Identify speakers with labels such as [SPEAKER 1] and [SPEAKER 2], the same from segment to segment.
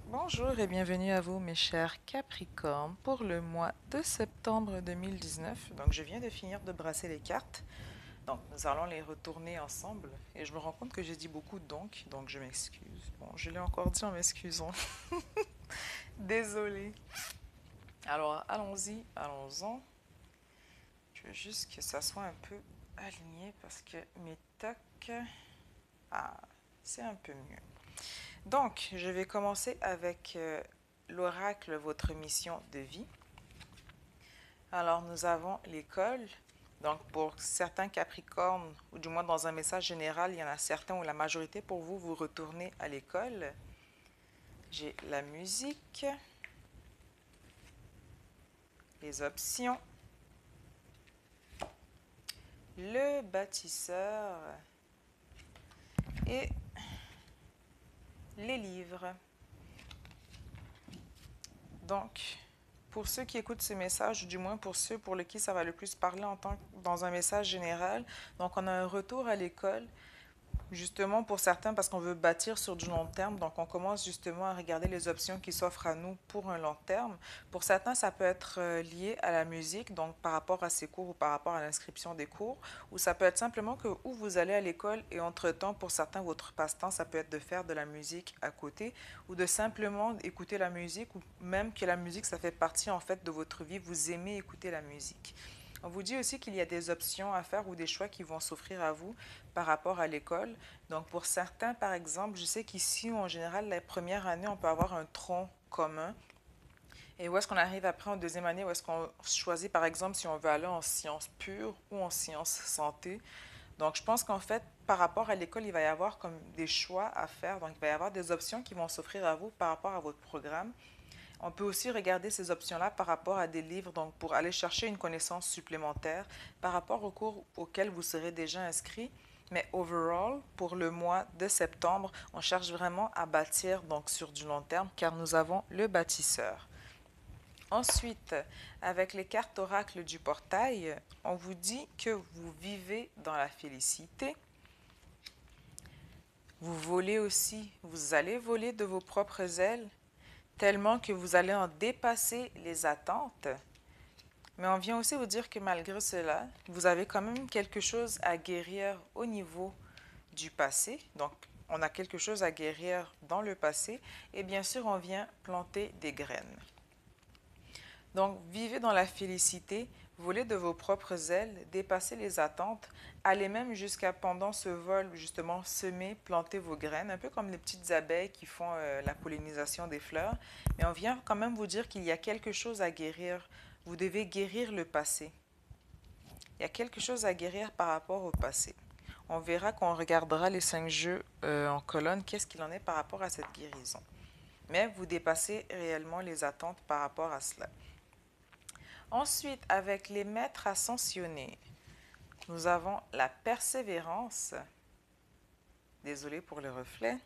[SPEAKER 1] Bonjour et bienvenue à vous, mes chers Capricornes, pour le mois de septembre 2019. Donc, je viens de finir de brasser les cartes. Donc, nous allons les retourner ensemble. Et je me rends compte que j'ai dit beaucoup donc je m'excuse. Bon, je l'ai encore dit en m'excusant. Désolée. Alors, allons-y, allons-en. Je veux juste que ça soit un peu aligné parce que mes tocs... Ah, c'est un peu mieux. Donc, je vais commencer avec l'oracle, votre mission de vie. Alors, nous avons l'école. Donc, pour certains Capricornes, ou du moins dans un message général, il y en a certains ou la majorité pour vous, vous retournez à l'école. J'ai la musique, les options, le bâtisseur et les livres. Donc, pour ceux qui écoutent ce message, ou du moins pour ceux pour lesquels ça va le plus parler dans un message général, donc on a un retour à l'école. Justement, pour certains, parce qu'on veut bâtir sur du long terme, donc on commence justement à regarder les options qui s'offrent à nous pour un long terme. Pour certains, ça peut être lié à la musique, donc par rapport à ses cours ou par rapport à l'inscription des cours, ou ça peut être simplement que où vous allez à l'école et entre-temps, pour certains, votre passe-temps, ça peut être de faire de la musique à côté ou de simplement écouter la musique ou même que la musique, ça fait partie en fait de votre vie, vous aimez écouter la musique. On vous dit aussi qu'il y a des options à faire ou des choix qui vont s'offrir à vous par rapport à l'école. Donc, pour certains, par exemple, je sais qu'ici, en général, la première année, on peut avoir un tronc commun. Et où est-ce qu'on arrive après en deuxième année, où est-ce qu'on choisit, par exemple, si on veut aller en sciences pures ou en sciences santé. Donc, je pense qu'en fait, par rapport à l'école, il va y avoir comme des choix à faire. Donc, il va y avoir des options qui vont s'offrir à vous par rapport à votre programme. On peut aussi regarder ces options-là par rapport à des livres, donc pour aller chercher une connaissance supplémentaire par rapport aux cours auxquels vous serez déjà inscrit. Mais overall, pour le mois de septembre, on cherche vraiment à bâtir donc sur du long terme car nous avons le bâtisseur. Ensuite, avec les cartes oracles du portail, on vous dit que vous vivez dans la félicité. Vous volez aussi, vous allez voler de vos propres ailes tellement que vous allez en dépasser les attentes. Mais on vient aussi vous dire que malgré cela, vous avez quand même quelque chose à guérir au niveau du passé. Donc, on a quelque chose à guérir dans le passé. Et bien sûr, on vient planter des graines. Donc, vivez dans la félicité, volez de vos propres ailes, dépassez les attentes, allez même jusqu'à pendant ce vol, justement, semer, planter vos graines, un peu comme les petites abeilles qui font la pollinisation des fleurs. Mais on vient quand même vous dire qu'il y a quelque chose à guérir. Vous devez guérir le passé. Il y a quelque chose à guérir par rapport au passé. On verra quand on regardera les 5 jeux en colonne, qu'est-ce qu'il en est par rapport à cette guérison. Mais vous dépassez réellement les attentes par rapport à cela. Ensuite, avec les maîtres ascensionnés, nous avons la persévérance. Désolé pour le reflet.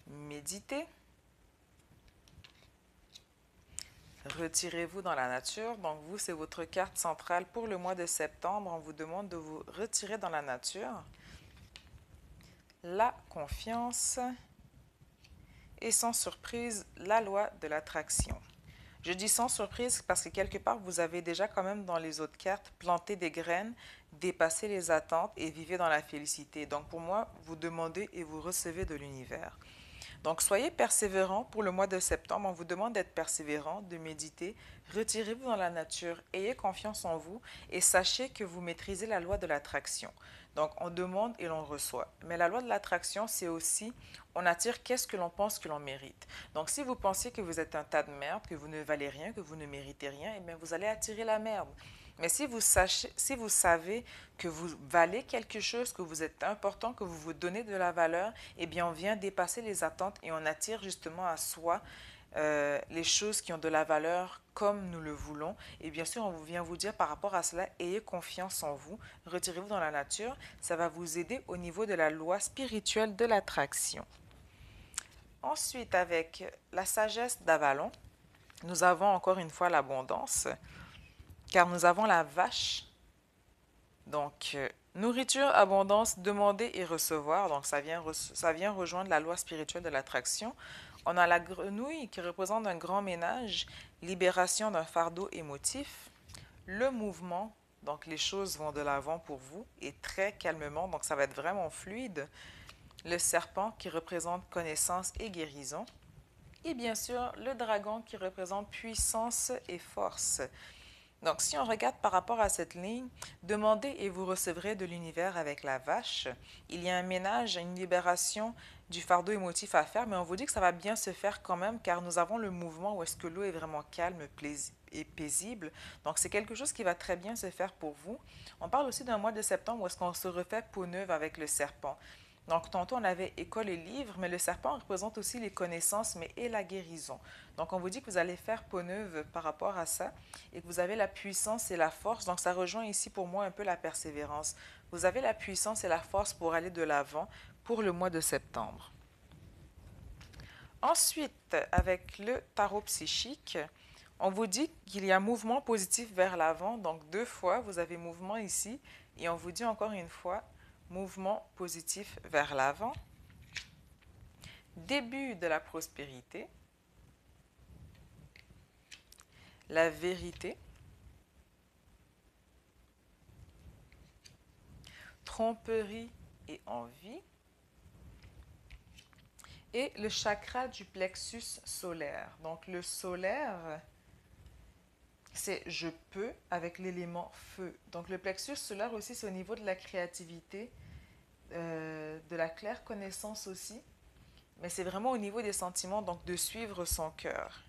[SPEAKER 1] Méditez. Retirez-vous dans la nature. Donc, vous, c'est votre carte centrale pour le mois de septembre. On vous demande de vous retirer dans la nature. La confiance. Et sans surprise, la loi de l'attraction. Je dis sans surprise parce que quelque part, vous avez déjà quand même dans les autres cartes planté des graines, dépassé les attentes et vivez dans la félicité. Donc pour moi, vous demandez et vous recevez de l'univers. Donc soyez persévérant pour le mois de septembre. On vous demande d'être persévérant, de méditer. Retirez-vous dans la nature, ayez confiance en vous et sachez que vous maîtrisez la loi de l'attraction. Donc on demande et l'on reçoit. Mais la loi de l'attraction, c'est aussi on attire qu'est-ce que l'on pense que l'on mérite. Donc si vous pensez que vous êtes un tas de merde, que vous ne valez rien, que vous ne méritez rien, eh bien vous allez attirer la merde. Mais si vous savez que vous valez quelque chose, que vous êtes important, que vous vous donnez de la valeur, eh bien on vient dépasser les attentes et on attire justement à soi les choses qui ont de la valeur comme nous le voulons. Et bien sûr, on vient vous dire par rapport à cela, ayez confiance en vous, retirez-vous dans la nature, ça va vous aider au niveau de la loi spirituelle de l'attraction. Ensuite, avec la sagesse d'Avalon, nous avons encore une fois l'abondance, car nous avons la vache Donc, nourriture, abondance, demander et recevoir. Donc, ça vient rejoindre la loi spirituelle de l'attraction. On a la grenouille qui représente un grand ménage, libération d'un fardeau émotif. Le mouvement, donc les choses vont de l'avant pour vous et très calmement, donc ça va être vraiment fluide. Le serpent qui représente connaissance et guérison. Et bien sûr, le dragon qui représente puissance et force. Donc, si on regarde par rapport à cette ligne, demandez et vous recevrez de l'univers avec la vache. Il y a un ménage, une libération du fardeau émotif à faire, mais on vous dit que ça va bien se faire quand même, car nous avons le mouvement où est-ce que l'eau est vraiment calme et paisible. Donc, c'est quelque chose qui va très bien se faire pour vous. On parle aussi d'un mois de septembre où est-ce qu'on se refait peau neuve avec le serpent. Donc, tantôt, on avait école et livre, mais le serpent représente aussi les connaissances, mais et la guérison. Donc, on vous dit que vous allez faire peau neuve par rapport à ça et que vous avez la puissance et la force. Donc, ça rejoint ici pour moi un peu la persévérance. Vous avez la puissance et la force pour aller de l'avant pour le mois de septembre. Ensuite, avec le tarot psychique, on vous dit qu'il y a mouvement positif vers l'avant. Donc, deux fois, vous avez mouvement ici. Et on vous dit encore une fois, mouvement positif vers l'avant. Début de la prospérité. La vérité. Tromperie et envie. Et le chakra du plexus solaire. Donc, le solaire, c'est je peux avec l'élément feu. Donc, le plexus solaire aussi, c'est au niveau de la créativité, de la claire connaissance aussi. Mais c'est vraiment au niveau des sentiments, donc de suivre son cœur.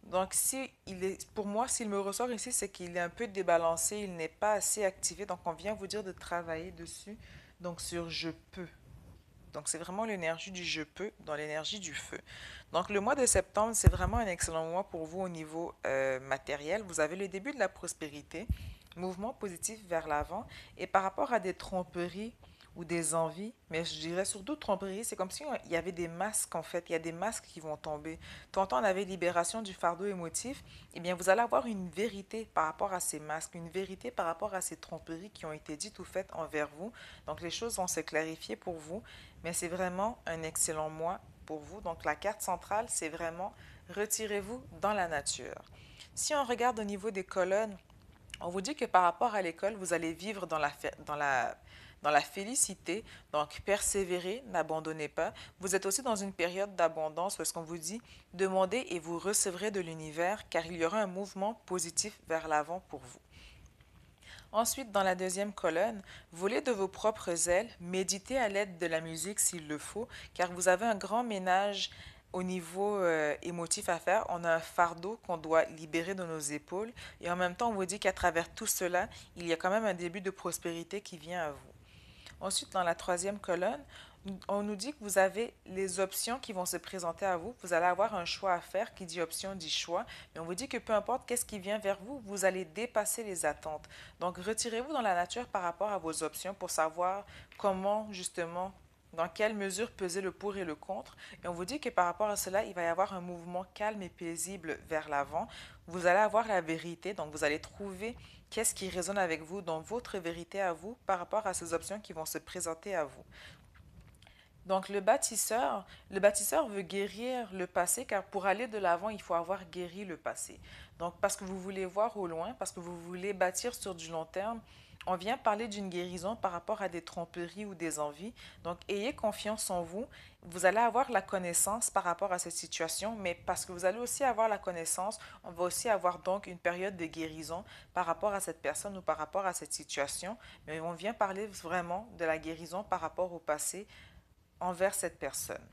[SPEAKER 1] Donc, si il est, pour moi, s'il me ressort ici, c'est qu'il est un peu débalancé, il n'est pas assez activé. Donc, on vient vous dire de travailler dessus. Donc, sur je peux. Donc, c'est vraiment l'énergie du je peux dans l'énergie du feu. Donc, le mois de septembre, c'est vraiment un excellent mois pour vous au niveau matériel. Vous avez le début de la prospérité, mouvement positif vers l'avant. Et par rapport à des tromperies ou des envies, mais je dirais surtout tromperies, c'est comme si il y avait des masques en fait. Il y a des masques qui vont tomber. Tantôt, on avait libération du fardeau émotif. Eh bien, vous allez avoir une vérité par rapport à ces masques, une vérité par rapport à ces tromperies qui ont été dites ou faites envers vous. Donc, les choses vont se clarifier pour vous. Mais c'est vraiment un excellent mois pour vous. Donc la carte centrale, c'est vraiment retirez-vous dans la nature. Si on regarde au niveau des colonnes, on vous dit que par rapport à l'école, vous allez vivre dans la félicité. Donc persévérez, n'abandonnez pas. Vous êtes aussi dans une période d'abondance parce qu'on vous dit demandez et vous recevrez de l'univers car il y aura un mouvement positif vers l'avant pour vous. Ensuite, dans la deuxième colonne, volez de vos propres ailes, méditez à l'aide de la musique s'il le faut, car vous avez un grand ménage au niveau émotif à faire. On a un fardeau qu'on doit libérer de nos épaules et en même temps, on vous dit qu'à travers tout cela, il y a quand même un début de prospérité qui vient à vous. Ensuite, dans la troisième colonne, on nous dit que vous avez les options qui vont se présenter à vous. Vous allez avoir un choix à faire. Qui dit option dit choix. Mais on vous dit que peu importe qu'est-ce qui vient vers vous, vous allez dépasser les attentes. Donc, retirez-vous dans la nature par rapport à vos options pour savoir comment, justement, dans quelle mesure peser le pour et le contre. Et on vous dit que par rapport à cela, il va y avoir un mouvement calme et paisible vers l'avant. Vous allez avoir la vérité, donc vous allez trouver qu'est-ce qui résonne avec vous dans votre vérité à vous par rapport à ces options qui vont se présenter à vous. Donc le bâtisseur veut guérir le passé car pour aller de l'avant, il faut avoir guéri le passé. Donc parce que vous voulez voir au loin, parce que vous voulez bâtir sur du long terme, on vient parler d'une guérison par rapport à des tromperies ou des envies. Donc ayez confiance en vous. Vous allez avoir la connaissance par rapport à cette situation, mais parce que vous allez aussi avoir la connaissance, on va aussi avoir donc une période de guérison par rapport à cette personne ou par rapport à cette situation. Mais on vient parler vraiment de la guérison par rapport au passé envers cette personne.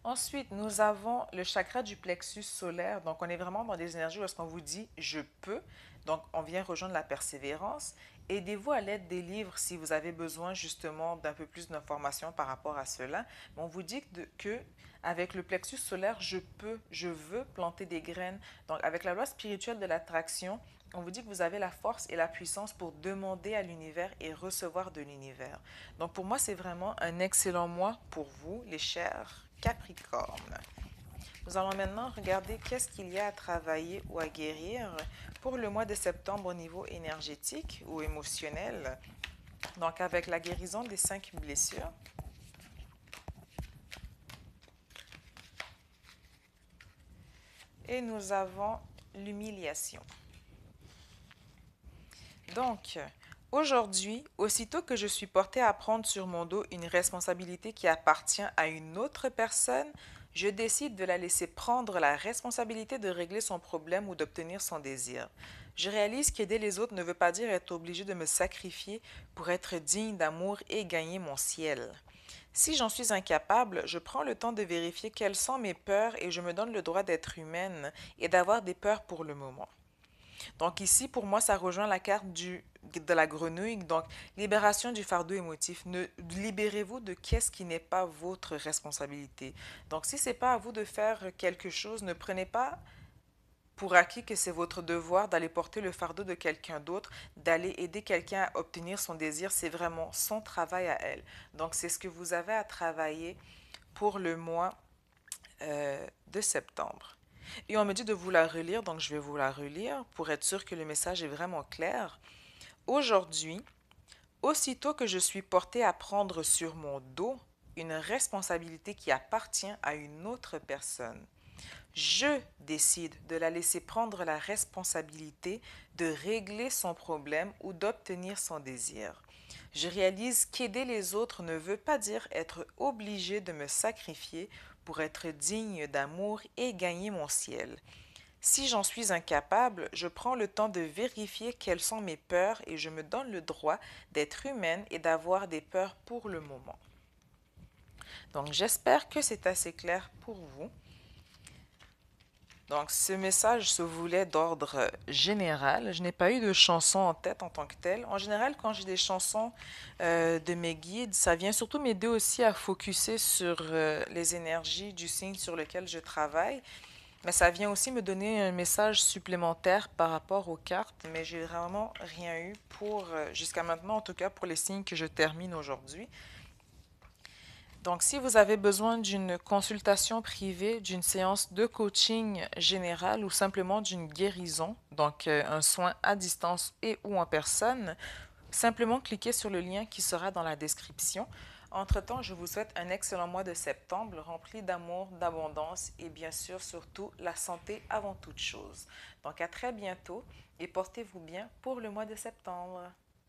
[SPEAKER 1] Ensuite, nous avons le chakra du plexus solaire. Donc, on est vraiment dans des énergies où est-ce qu'on vous dit je peux. Donc, on vient rejoindre la persévérance. Aidez-vous à l'aide des livres si vous avez besoin justement d'un peu plus d'informations par rapport à cela. Mais on vous dit que avec le plexus solaire, je peux, je veux planter des graines. Donc, avec la loi spirituelle de l'attraction, on vous dit que vous avez la force et la puissance pour demander à l'univers et recevoir de l'univers. Donc pour moi, c'est vraiment un excellent mois pour vous, les chers Capricornes. Nous allons maintenant regarder qu'est-ce qu'il y a à travailler ou à guérir pour le mois de septembre au niveau énergétique ou émotionnel. Donc, avec la guérison des 5 blessures. Et nous avons l'humiliation. Donc, aujourd'hui, aussitôt que je suis portée à prendre sur mon dos une responsabilité qui appartient à une autre personne, je décide de la laisser prendre la responsabilité de régler son problème ou d'obtenir son désir. Je réalise qu'aider les autres ne veut pas dire être obligé de me sacrifier pour être digne d'amour et gagner mon ciel. Si j'en suis incapable, je prends le temps de vérifier quelles sont mes peurs et je me donne le droit d'être humaine et d'avoir des peurs pour le moment. Donc ici, pour moi, ça rejoint la carte de la grenouille. Donc, libération du fardeau émotif. Libérez-vous de qu'est-ce qui n'est pas votre responsabilité. Donc, si ce n'est pas à vous de faire quelque chose, ne prenez pas pour acquis que c'est votre devoir d'aller porter le fardeau de quelqu'un d'autre, d'aller aider quelqu'un à obtenir son désir. C'est vraiment son travail à elle. Donc, c'est ce que vous avez à travailler pour le mois de septembre. Et on me dit de vous la relire, donc je vais vous la relire pour être sûr que le message est vraiment clair. Aujourd'hui, aussitôt que je suis portée à prendre sur mon dos une responsabilité qui appartient à une autre personne, je décide de la laisser prendre la responsabilité de régler son problème ou d'obtenir son désir. Je réalise qu'aider les autres ne veut pas dire être obligé de me sacrifier pour être digne d'amour et gagner mon ciel. Si j'en suis incapable, je prends le temps de vérifier quelles sont mes peurs et je me donne le droit d'être humaine et d'avoir des peurs pour le moment. Donc j'espère que c'est assez clair pour vous. Donc, ce message se voulait d'ordre général. Je n'ai pas eu de chanson en tête en tant que telle. En général, quand j'ai des chansons de mes guides, ça vient surtout m'aider aussi à focuser sur les énergies du signe sur lequel je travaille. Mais ça vient aussi me donner un message supplémentaire par rapport aux cartes. Mais j'ai vraiment rien eu pour, jusqu'à maintenant, en tout cas pour les signes que je termine aujourd'hui. Donc, si vous avez besoin d'une consultation privée, d'une séance de coaching général ou simplement d'une guérison, donc un soin à distance et ou en personne, simplement cliquez sur le lien qui sera dans la description. Entre-temps, je vous souhaite un excellent mois de septembre rempli d'amour, d'abondance et bien sûr surtout la santé avant toute chose. Donc à très bientôt et portez-vous bien pour le mois de septembre.